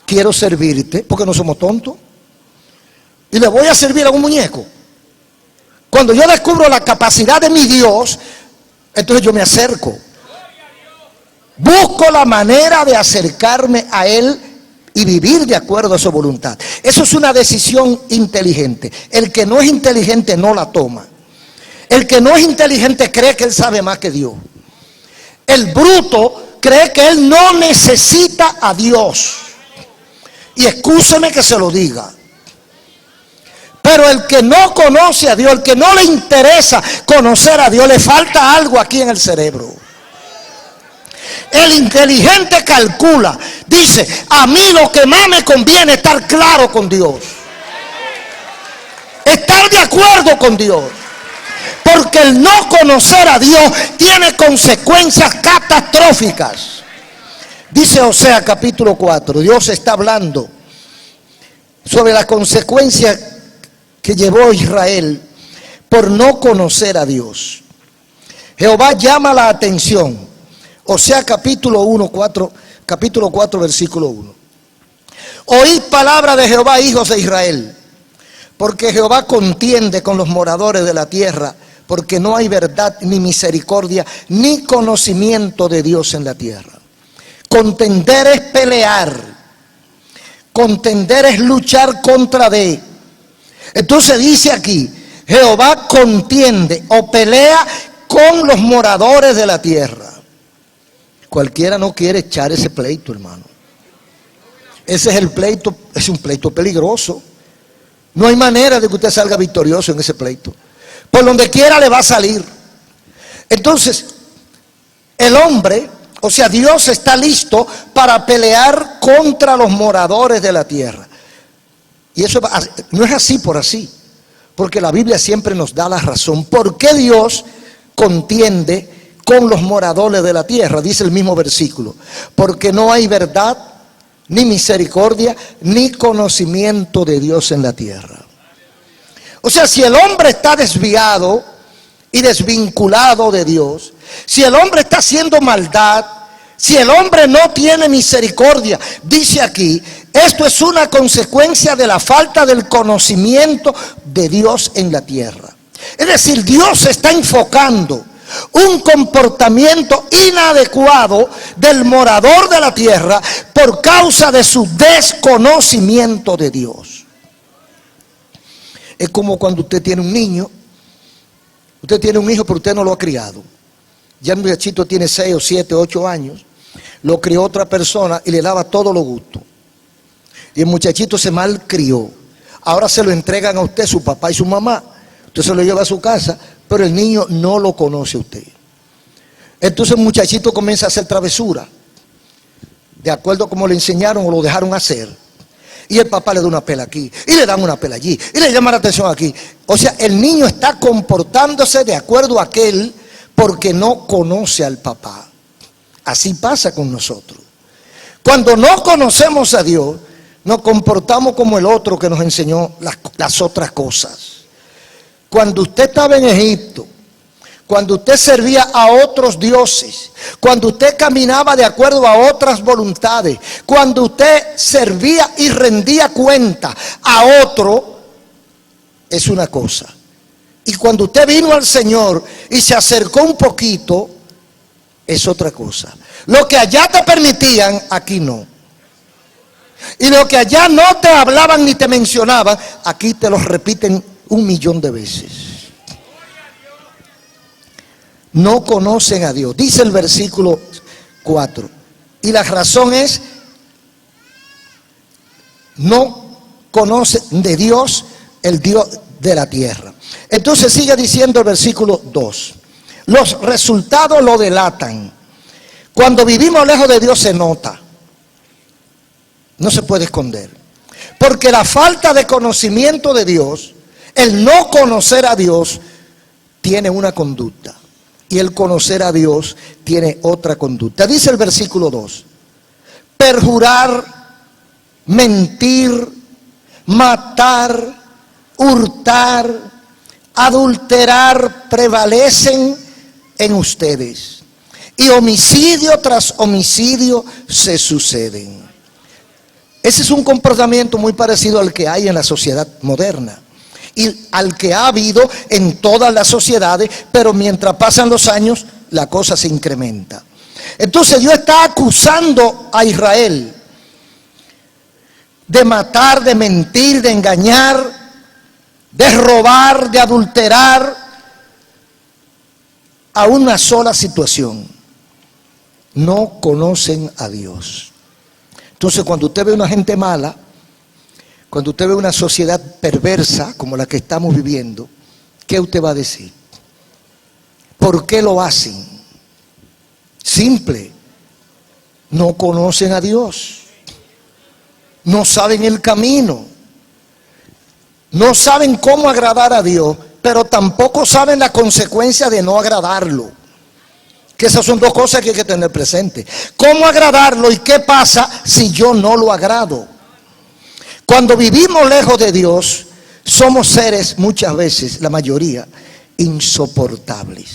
quiero servirte, porque no somos tontos, y le voy a servir a un muñeco. Cuando yo descubro la capacidad de mi Dios, entonces yo me acerco, busco la manera de acercarme a Él y vivir de acuerdo a su voluntad. Eso es una decisión inteligente. El que no es inteligente no la toma. El que no es inteligente cree que él sabe más que Dios. El bruto cree que él no necesita a Dios. Y excúseme que se lo diga. Pero el que no conoce a Dios, el que no le interesa conocer a Dios, le falta algo aquí en el cerebro. El inteligente calcula, dice, a mí lo que más me conviene es estar claro con Dios. Estar de acuerdo con Dios. Porque el no conocer a Dios tiene consecuencias catastróficas. Dice Osea capítulo 4, Dios está hablando sobre la consecuencia que llevó Israel por no conocer a Dios. Jehová llama la atención. Osea capítulo 4 versículo 1. Oíd palabra de Jehová, hijos de Israel, porque Jehová contiende con los moradores de la tierra, porque no hay verdad ni misericordia ni conocimiento de Dios en la tierra. Contender es pelear, contender es luchar contra de. Entonces dice aquí, Jehová contiende o pelea con los moradores de la tierra. Cualquiera no quiere echar ese pleito, hermano. Ese es el pleito, es un pleito peligroso. No hay manera de que usted salga victorioso en ese pleito. Por donde quiera le va a salir. Entonces, el hombre, o sea, Dios está listo para pelear contra los moradores de la tierra. Y eso no es así por así, porque la Biblia siempre nos da la razón. ¿Por qué Dios contiende con los moradores de la tierra? Dice el mismo versículo, porque no hay verdad, ni misericordia, ni conocimiento de Dios en la tierra. O sea, si el hombre está desviado y desvinculado de Dios, si el hombre está haciendo maldad, si el hombre no tiene misericordia, dice aquí, esto es una consecuencia de la falta del conocimiento de Dios en la tierra. Es decir, Dios está enfocando un comportamiento inadecuado del morador de la tierra por causa de su desconocimiento de Dios. Es como cuando usted tiene un niño, usted tiene un hijo pero usted no lo ha criado. Ya el muchachito tiene 6 o 7, 8 años, lo crió otra persona y le daba todos los gustos. Y el muchachito se malcrió. Ahora se lo entregan a usted, su papá y su mamá. Usted se lo lleva a su casa, pero el niño no lo conoce a usted. Entonces el muchachito comienza a hacer travesura, de acuerdo a como le enseñaron o lo dejaron hacer. Y el papá le da una pela aquí, y le dan una pela allí, y le llama la atención aquí. O sea, el niño está comportándose de acuerdo a aquel porque no conoce al papá. Así pasa con nosotros. Cuando no conocemos a Dios, nos comportamos como el otro que nos enseñó las otras cosas. Cuando usted estaba en Egipto, cuando usted servía a otros dioses, cuando usted caminaba de acuerdo a otras voluntades, cuando usted servía y rendía cuenta a otro, es una cosa. Y cuando usted vino al Señor y se acercó un poquito, es otra cosa. Lo que allá te permitían, aquí no. Y lo que allá no te hablaban ni te mencionaban, aquí te lo repiten 1.000.000 de veces. No conocen a Dios. Dice el versículo 4. Y la razón es, no conocen de Dios, el Dios de la tierra. Entonces sigue diciendo el versículo 2. Los resultados lo delatan. Cuando vivimos lejos de Dios se nota. No se puede esconder. Porque la falta de conocimiento de Dios, el no conocer a Dios, tiene una conducta. Y el conocer a Dios tiene otra conducta. Dice el versículo 2. Perjurar, mentir, matar, hurtar, adulterar prevalecen en ustedes. Y homicidio tras homicidio se suceden. Ese es un comportamiento muy parecido al que hay en la sociedad moderna y al que ha habido en todas las sociedades, pero mientras pasan los años la cosa se incrementa. Entonces Dios está acusando a Israel de matar, de mentir, de engañar, de robar, de adulterar, a una sola situación: no conocen a Dios. Entonces cuando usted ve una gente mala, cuando usted ve una sociedad perversa como la que estamos viviendo, ¿qué usted va a decir? ¿Por qué lo hacen? Simple: no conocen a Dios, no saben el camino, no saben cómo agradar a Dios, pero tampoco saben la consecuencia de no agradarlo. Que esas son dos cosas que hay que tener presente. ¿Cómo agradarlo y qué pasa si yo no lo agrado? Cuando vivimos lejos de Dios, somos seres muchas veces, la mayoría, insoportables,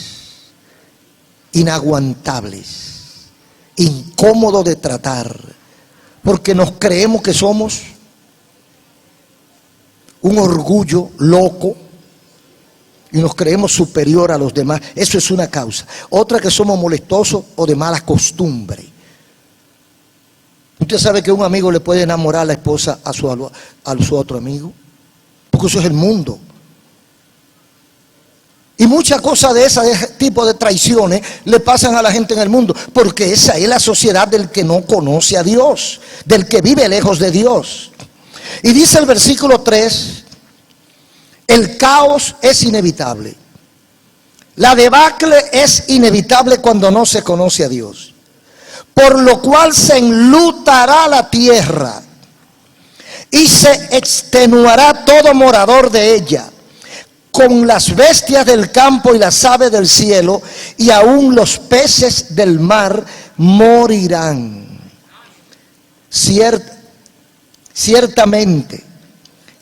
inaguantables, incómodos de tratar, porque nos creemos que somos un orgullo loco y nos creemos superior a los demás. Eso es una causa. Otra, que somos molestosos o de mala costumbre. Usted sabe que un amigo le puede enamorar a la esposa a su otro amigo, porque eso es el mundo. Y muchas cosas de ese tipo de traiciones le pasan a la gente en el mundo, porque esa es la sociedad del que no conoce a Dios, del que vive lejos de Dios. Y dice el versículo 3, el caos es inevitable. La debacle es inevitable cuando no se conoce a Dios. Por lo cual se enlutará la tierra y se extenuará todo morador de ella, con las bestias del campo y las aves del cielo, y aún los peces del mar morirán. Ciertamente,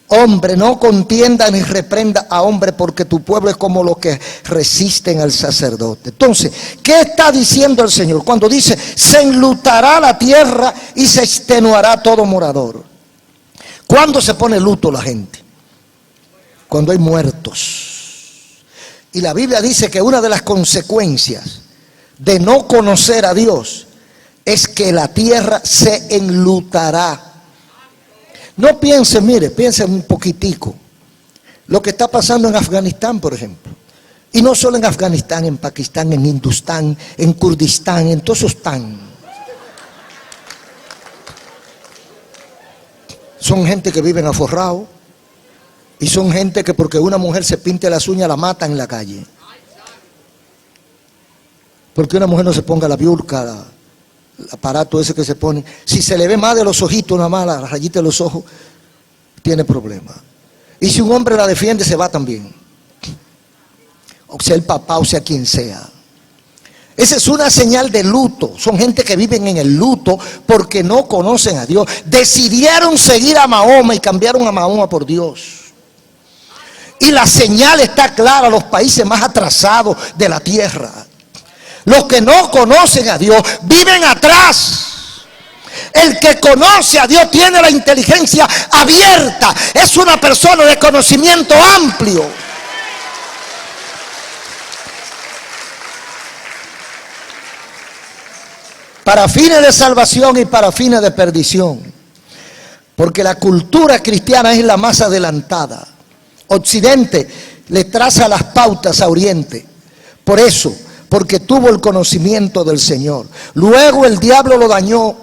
hombre, no contienda ni reprenda a hombre, porque tu pueblo es como los que resisten al sacerdote. Entonces, ¿qué está diciendo el Señor cuando dice se enlutará la tierra y se extenuará todo morador? ¿Cuándo se pone luto la gente? Cuando hay muertos. Y la Biblia dice que una de las consecuencias de no conocer a Dios es que la tierra se enlutará. No piensen, mire, piensen un poquitico lo que está pasando en Afganistán, por ejemplo. Y no solo en Afganistán, en Pakistán, en Hindustán, en Kurdistán, en todos esos tan. Son gente que viven aforrados. Y son gente que porque una mujer se pinte las uñas la matan en la calle. Porque una mujer no se ponga la burka, el aparato ese que se pone, si se le ve más de los ojitos, nada más la rayita de los ojos, tiene problema. Y si un hombre la defiende, se va también. O sea el papá, o sea quien sea. Esa es una señal de luto. Son gente que viven en el luto porque no conocen a Dios. Decidieron seguir a Mahoma y cambiaron a Mahoma por Dios. Y la señal está clara: los países más atrasados de la tierra, los que no conocen a Dios, viven atrás. El que conoce a Dios tiene la inteligencia abierta. Es una persona de conocimiento amplio. Para fines de salvación y para fines de perdición. Porque la cultura cristiana es la más adelantada. Occidente le traza las pautas a Oriente. Por eso, porque tuvo el conocimiento del Señor. Luego el diablo lo dañó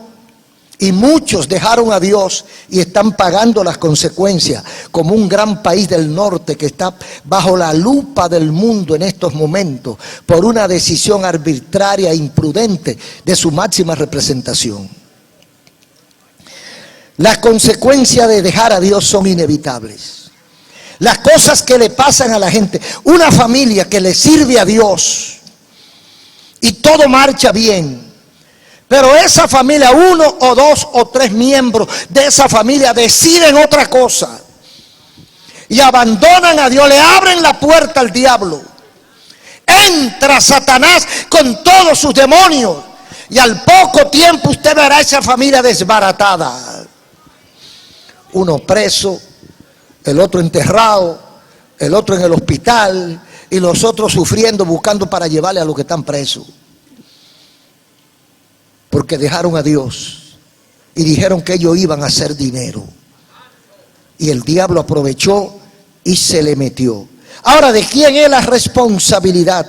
y muchos dejaron a Dios y están pagando las consecuencias, como un gran país del norte que está bajo la lupa del mundo en estos momentos por una decisión arbitraria e imprudente de su máxima representación. Las consecuencias de dejar a Dios son inevitables. Las cosas que le pasan a la gente, una familia que le sirve a Dios y todo marcha bien, pero esa familia, uno o dos o tres miembros de esa familia deciden otra cosa y abandonan a Dios, le abren la puerta al diablo. Entra Satanás con todos sus demonios y al poco tiempo usted verá esa familia desbaratada. Uno preso, el otro enterrado, el otro en el hospital y los otros sufriendo, buscando para llevarle a los que están presos. Porque dejaron a Dios y dijeron que ellos iban a hacer dinero. Y el diablo aprovechó y se le metió. Ahora, ¿de quién es la responsabilidad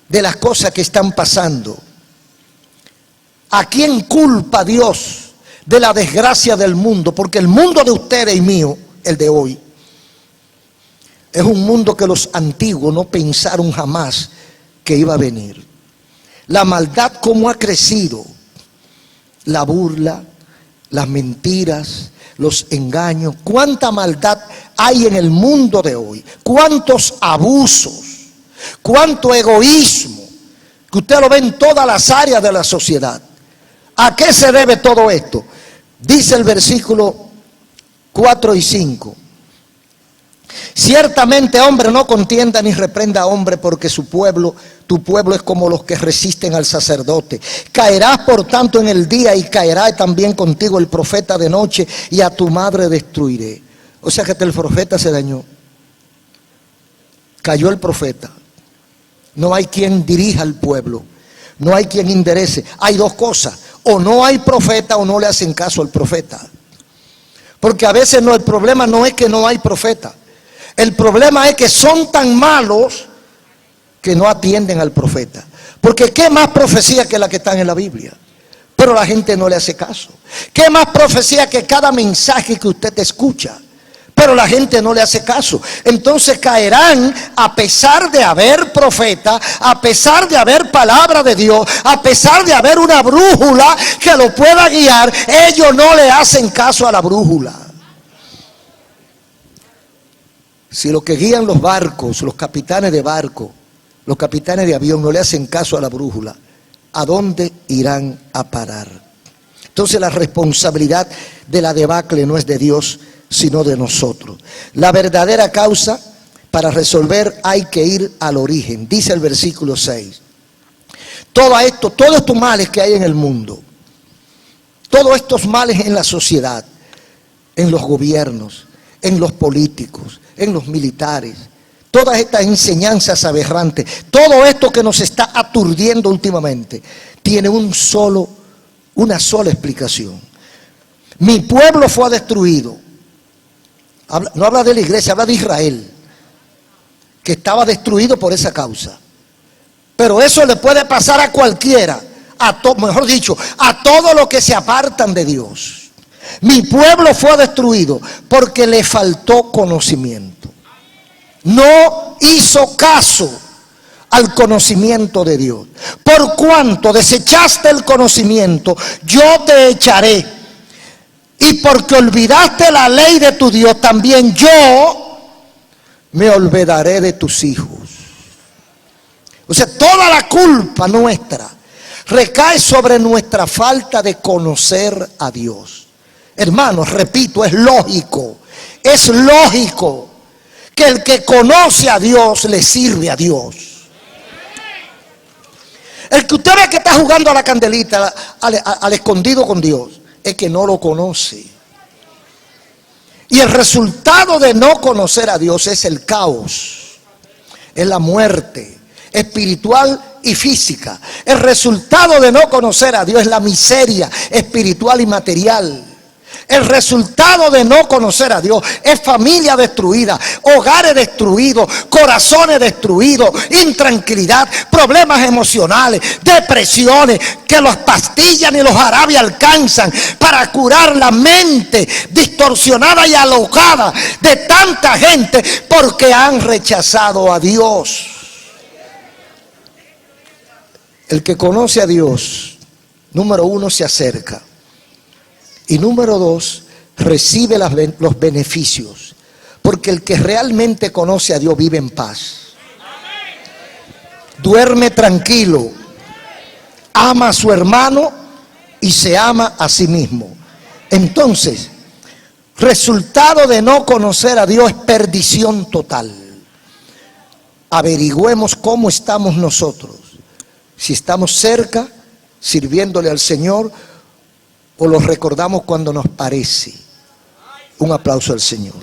de las cosas que están pasando? ¿A quién culpa Dios de la desgracia del mundo? Porque el mundo de ustedes y mío, el de hoy, es un mundo que los antiguos no pensaron jamás que iba a venir. La maldad cómo ha crecido. La burla, las mentiras, los engaños. Cuánta maldad hay en el mundo de hoy. Cuántos abusos, cuánto egoísmo, que usted lo ve en todas las áreas de la sociedad. ¿A qué se debe todo esto? Dice el versículo 4 y 5. Ciertamente hombre no contienda ni reprenda a hombre, porque tu pueblo es como los que resisten al sacerdote. Caerás por tanto en el día y caerá también contigo el profeta de noche, y a tu madre destruiré. O sea que el profeta se dañó. Cayó el profeta. No hay quien dirija al pueblo. No hay quien enderece. Hay dos cosas: o no hay profeta o no le hacen caso al profeta. Porque a veces el problema no es que no hay profeta. El problema es que son tan malos que no atienden al profeta. Porque ¿qué más profecía que la que están en la Biblia? Pero la gente no le hace caso. ¿Qué más profecía que cada mensaje que usted escucha? Pero la gente no le hace caso. Entonces caerán, a pesar de haber profeta, a pesar de haber palabra de Dios, a pesar de haber una brújula que lo pueda guiar. Ellos no le hacen caso a la brújula. Si los que guían los barcos, los capitanes de barco, los capitanes de avión no le hacen caso a la brújula, ¿a dónde irán a parar? Entonces la responsabilidad de la debacle no es de Dios, sino de nosotros. La verdadera causa para resolver hay que ir al origen. Dice el versículo 6. Todos estos males que hay en el mundo, todos estos males en la sociedad, en los gobiernos, en los políticos, en los militares, todas estas enseñanzas aberrantes, todo esto que nos está aturdiendo últimamente, tiene una sola explicación. Mi pueblo fue destruido. No habla de la iglesia, habla de Israel, que estaba destruido por esa causa. Pero eso le puede pasar a cualquiera, mejor dicho, a todos los que se apartan de Dios. Mi pueblo fue destruido porque le faltó conocimiento. No hizo caso al conocimiento de Dios. Por cuanto desechaste el conocimiento, yo te echaré. Y porque olvidaste la ley de tu Dios, también yo me olvidaré de tus hijos. O sea, toda la culpa nuestra recae sobre nuestra falta de conocer a Dios. Hermanos, repito, es lógico que el que conoce a Dios le sirve a Dios. El que usted ve que está jugando a la candelita, al escondido con Dios, es que no lo conoce. Y el resultado de no conocer a Dios es el caos, es la muerte espiritual y física. El resultado de no conocer a Dios es la miseria espiritual y material. El resultado de no conocer a Dios es familia destruida, hogares destruidos, corazones destruidos, intranquilidad, problemas emocionales, depresiones, que las pastillas ni los jarabes alcanzan para curar la mente distorsionada y alocada de tanta gente porque han rechazado a Dios. El que conoce a Dios, número uno, se acerca. Y número dos, recibe los beneficios. Porque el que realmente conoce a Dios vive en paz. Duerme tranquilo. Ama a su hermano y se ama a sí mismo. Entonces, resultado de no conocer a Dios es perdición total. Averigüemos cómo estamos nosotros. Si estamos cerca, sirviéndole al Señor, o los recordamos cuando nos parece. Un aplauso al Señor.